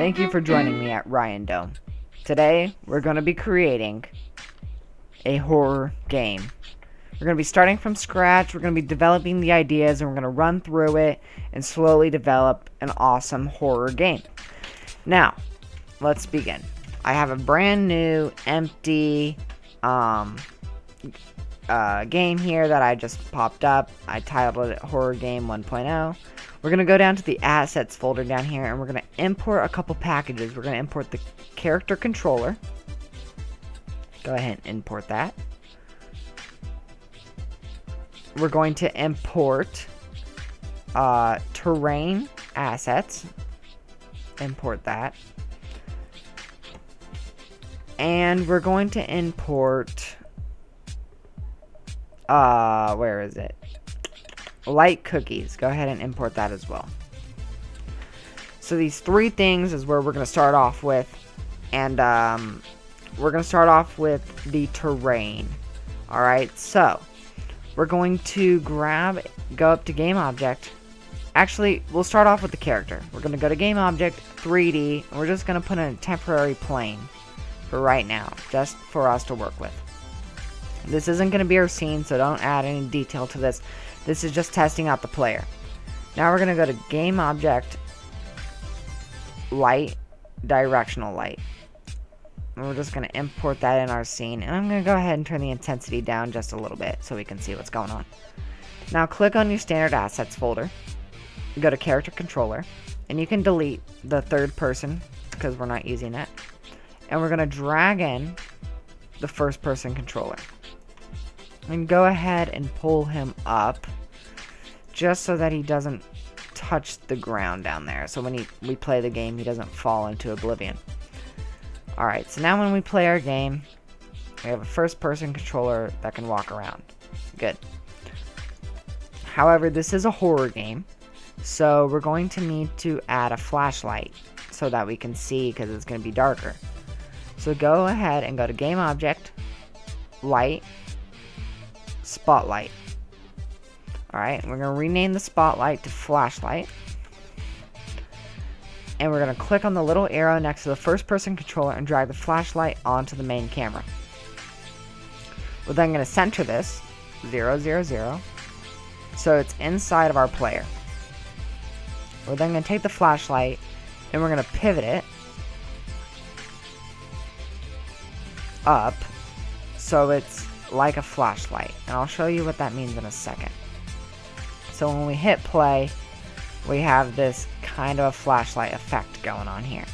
Thank you for joining me at Ryan Dome. Today, we're going to be creating a horror game. We're going to be starting from scratch, we're going to be developing the ideas, and we're going to run through it and slowly develop an awesome horror game. Now, let's begin. I have a brand new, empty game here that I just popped up. I titled it Horror Game 1.0. We're going to go down to the Assets folder down here, and we're going to import a couple packages. We're going to import the character controller. Go ahead and import that. We're going to import terrain assets. Import that. And we're going to import where is it? Light cookies. Go ahead and import that as well. So these three things is where we're going to start off with. And we're going to start off with the terrain. Alright, so we're going to go up to Game Object. Actually, we'll start off with the character. We're going to go to Game Object, 3D, and we're just going to put in a temporary plane for right now, just for us to work with. This isn't going to be our scene, so don't add any detail to this. This is just testing out the player. Now we're going to go to Game Object, Light, Directional Light. And we're just going to import that in our scene. And I'm going to go ahead and turn the intensity down just a little bit so we can see what's going on. Now click on your Standard Assets folder. Go to Character Controller. And you can delete the third person because we're not using that. And we're going to drag in the first person controller. And go ahead and pull him up just so that he doesn't touch the ground down there. So when we play the game, he doesn't fall into oblivion. Alright, so now when we play our game, we have a first person controller that can walk around. Good. However, this is a horror game, so we're going to need to add a flashlight so that we can see because it's going to be darker. So go ahead and go to Game Object, Light, Spotlight. Alright, we're going to rename the spotlight to flashlight. And we're going to click on the little arrow next to the first person controller and drag the flashlight onto the main camera. We're then going to center this 0, 0, 0 so it's inside of our player. We're then going to take the flashlight and we're going to pivot it up so it's like a flashlight, and I'll show you what that means in a second. So when we hit play, we have this kind of a flashlight effect going on here.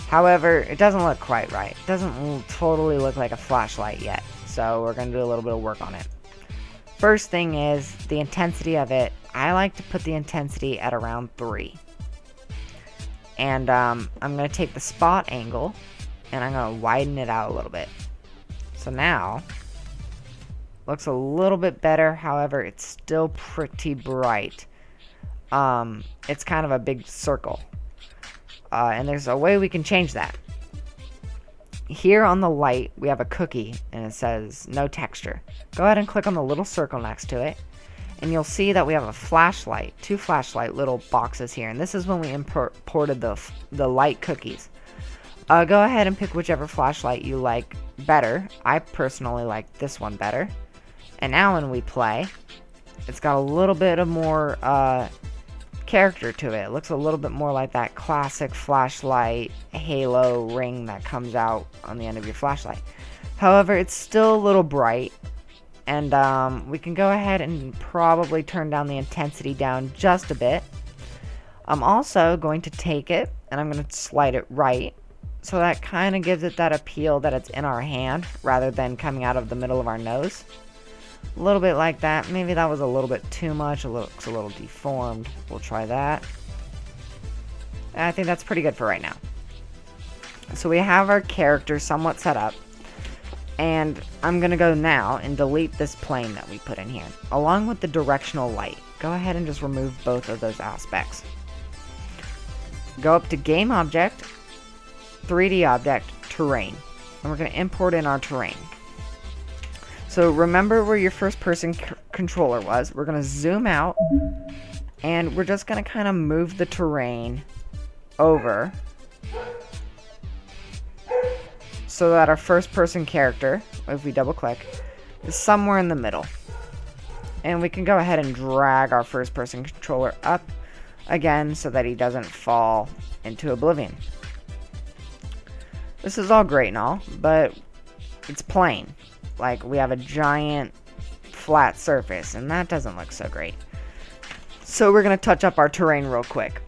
However, it doesn't look quite right. It doesn't totally look like a flashlight yet, so we're going to do a little bit of work on it. First thing is the intensity of it. I like to put the intensity at around 3. And I'm going to take the spot angle and I'm going to widen it out a little bit. So now, looks a little bit better, however, it's still pretty bright. It's kind of a big circle. And there's a way we can change that. Here on the light, we have a cookie, and it says no texture. Go ahead and click on the little circle next to it, and you'll see that we have a flashlight, 2 flashlight little boxes here, and this is when we imported the light cookies. Go ahead and pick whichever flashlight you like better. I personally like this one better. And now when we play, it's got a little bit of more character to it. It looks a little bit more like that classic flashlight halo ring that comes out on the end of your flashlight. However, it's still a little bright, and we can go ahead and probably turn down the intensity down just a bit. I'm also going to take it and I'm going to slide it right, so that kind of gives it that appeal that it's in our hand rather than coming out of the middle of our nose. A little bit like that. Maybe that was a little bit too much. It looks a little deformed. We'll try that. I think that's pretty good for right now. So we have our character somewhat set up. And I'm going to go now and delete this plane that we put in here, along with the directional light. Go ahead and just remove both of those aspects. Go up to Game Object, 3D Object, Terrain. And we're going to import in our terrain. So remember where your first person controller was. We're going to zoom out, and we're just going to kind of move the terrain over so that our first person character, if we double click, is somewhere in the middle. And we can go ahead and drag our first person controller up again so that he doesn't fall into oblivion. This is all great and all, but it's plain. Like, we have a giant flat surface, and that doesn't look so great. So we're going to touch up our terrain real quick.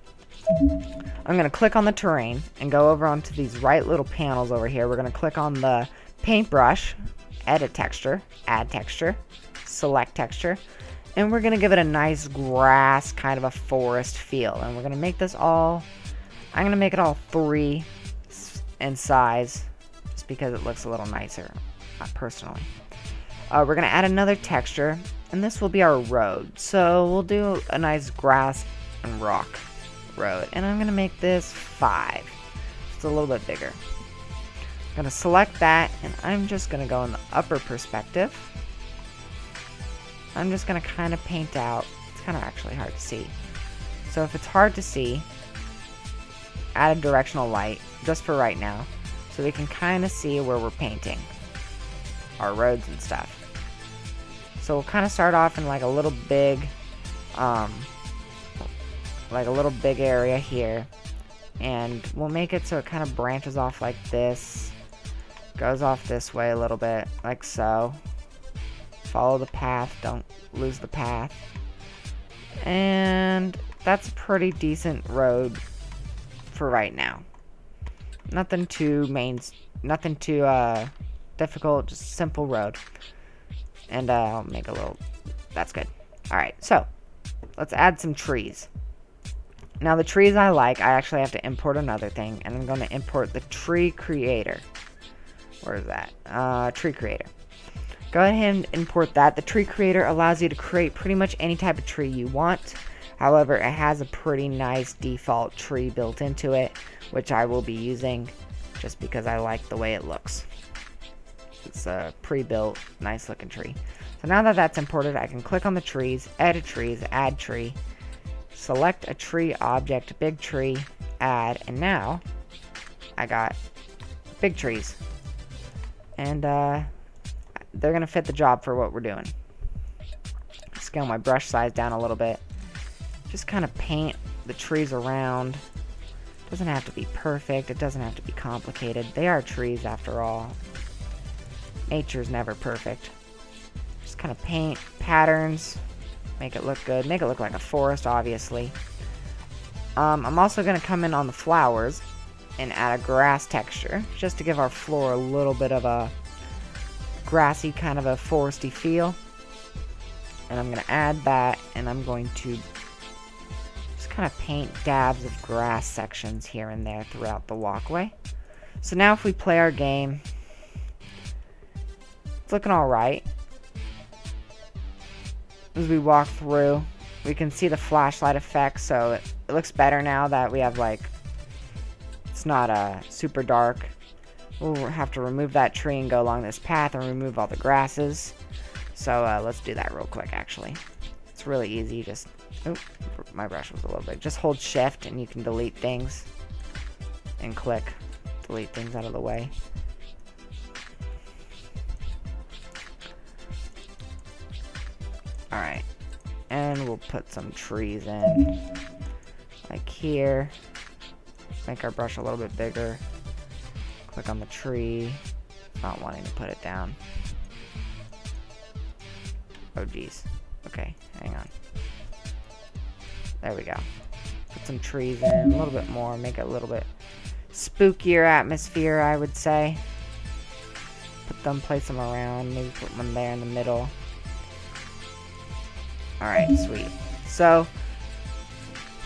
I'm going to click on the terrain and go over onto these right little panels over here. We're going to click on the paintbrush, edit texture, add texture, select texture, and we're going to give it a nice grass, kind of a forest feel. And we're going to make this all, I'm going to make it all 3 in size, just because it looks a little nicer, personally. We're going to add another texture, and this will be our road. So we'll do a nice grass and rock road, and I'm going to make this 5. It's a little bit bigger. I'm going to select that, and I'm just going to go in the upper perspective. I'm just going to kind of paint out. It's kind of actually hard to see. So if it's hard to see, add a directional light just for right now, so we can kind of see where we're painting our roads and stuff. So we'll kind of start off in like a little big area here, and we'll make it so it kind of branches off like this, goes off this way a little bit, like so. Follow the path, don't lose the path. And that's a pretty decent road for right now. Nothing too difficult, just simple road. And I'll make a little, that's good. Alright, so let's add some trees. Now the trees I actually have to import another thing, and I'm going to import the tree creator. Where is that? Tree creator. Go ahead and import that. The tree creator allows you to create pretty much any type of tree you want. However, it has a pretty nice default tree built into it, which I will be using just because I like the way it looks. It's a pre-built, nice looking tree. So now that that's imported, I can click on the trees, edit trees, add tree, select a tree object, big tree, add, and now I got big trees. And they're going to fit the job for what we're doing. Scale my brush size down a little bit. Just kind of paint the trees around. Doesn't have to be perfect. It doesn't have to be complicated. They are trees after all. Nature's never perfect. Just kind of paint patterns. Make it look good. Make it look like a forest, obviously. I'm also going to come in on the flowers and add a grass texture, just to give our floor a little bit of a grassy, kind of a foresty feel. And I'm going to add that, and I'm going to just kind of paint dabs of grass sections here and there throughout the walkway. So now if we play our game, it's looking alright. As we walk through, we can see the flashlight effect, so it looks better now that we have, like, it's not super dark. We'll have to remove that tree and go along this path and remove all the grasses. So let's do that real quick, actually. It's really easy. Just, oh, my brush was a little big. Just hold shift and you can delete things. And click. Delete things out of the way. Alright. And we'll put some trees in. Like here. Make our brush a little bit bigger. Click on the tree. Not wanting to put it down. Oh geez. Okay, hang on. There we go. Put some trees in, a little bit more, make it a little bit spookier atmosphere, I would say. Put them, place them around, maybe put one there in the middle. Alright, sweet. So,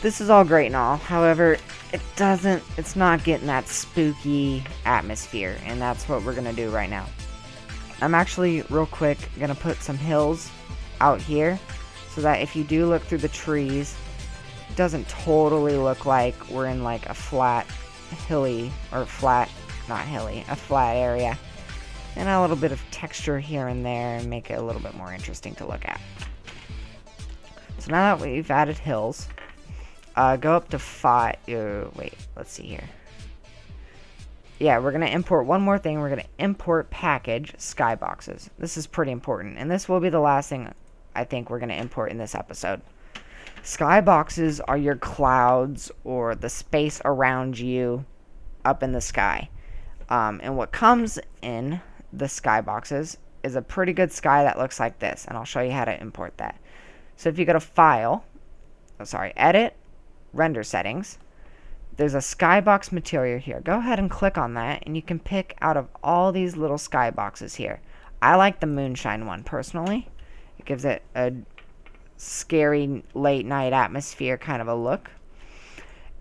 this is all great and all, however, it's not getting that spooky atmosphere, and that's what we're gonna do right now. I'm actually, real quick, gonna put some hills out here, so that if you do look through the trees, it doesn't totally look like we're in like a flat, hilly, or flat, not hilly, a flat area. And a little bit of texture here and there, and make it a little bit more interesting to look at. So now that we've added hills, go up to 5, wait, let's see here. yeah, we're going to import one more thing. We're going to import package skyboxes. This is pretty important, and this will be the last thing I think we're going to import in this episode. Skyboxes are your clouds or the space around you up in the sky. And what comes in the skyboxes is a pretty good sky that looks like this, and I'll show you how to import that. So if you go to File, Edit, Render Settings, there's a skybox material here. Go ahead and click on that, and you can pick out of all these little skyboxes here. I like the moonshine one personally. It gives it a scary late night atmosphere kind of a look.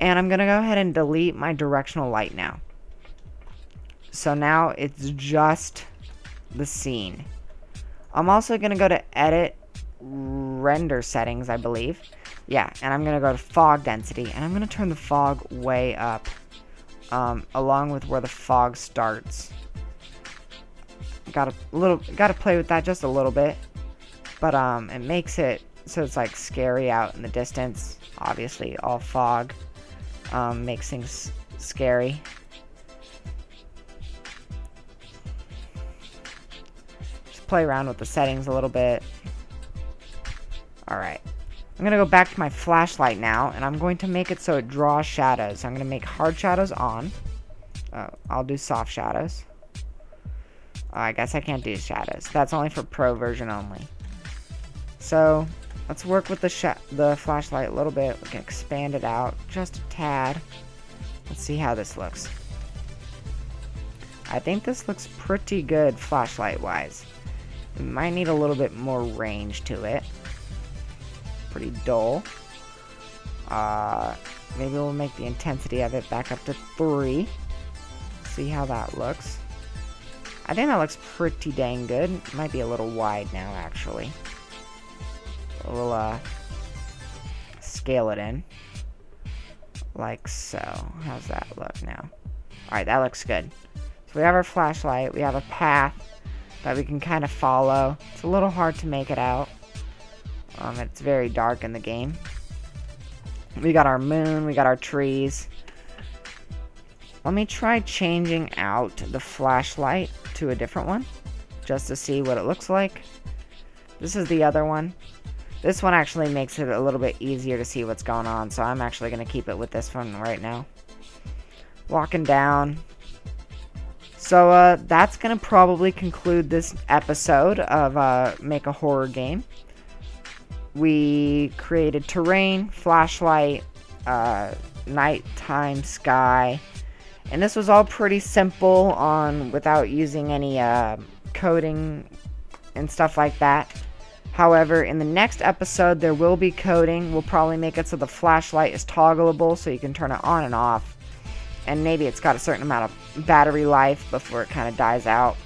And I'm going to go ahead and delete my directional light now. So now it's just the scene. I'm also going to go to Edit, Render Settings, I believe. Yeah, and I'm going to go to Fog Density, and I'm going to turn the fog way up, along with where the fog starts. Gotta play with that just a little bit, but it makes it so it's like scary out in the distance. Obviously, all fog makes things scary. Just play around with the settings a little bit. Alright. I'm going to go back to my flashlight now, and I'm going to make it so it draws shadows. So I'm going to make hard shadows on. I'll do soft shadows. I guess I can't do shadows. That's only for pro version only. So let's work with the flashlight a little bit. We can expand it out just a tad. Let's see how this looks. I think this looks pretty good flashlight-wise. It might need a little bit more range to it. Pretty dull. Maybe we'll make the intensity of it back up to 3. See how that looks. I think that looks pretty dang good. It might be a little wide now, actually. We'll scale it in. Like so. How's that look now? Alright, that looks good. So we have our flashlight. We have a path that we can kind of follow. It's a little hard to make it out. It's very dark in the game. We got our moon. We got our trees. Let me try changing out the flashlight to a different one, just to see what it looks like. This is the other one. This one actually makes it a little bit easier to see what's going on, so I'm actually going to keep it with this one right now. Walking down. So that's going to probably conclude this episode of Make a Horror Game. We created terrain, flashlight, nighttime sky, and this was all pretty simple without using any coding and stuff like that. However, in the next episode there will be coding. We'll probably make it so the flashlight is toggleable so you can turn it on and off, and maybe it's got a certain amount of battery life before it kind of dies out.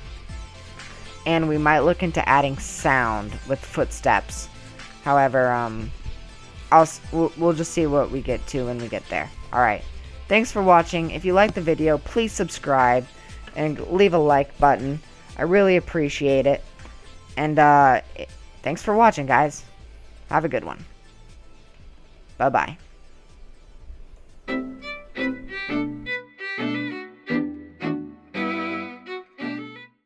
And we might look into adding sound with footsteps. However, we'll just see what we get to when we get there. Alright, thanks for watching. If you liked the video, please subscribe and leave a like button. I really appreciate it. And thanks for watching, guys. Have a good one. Bye-bye.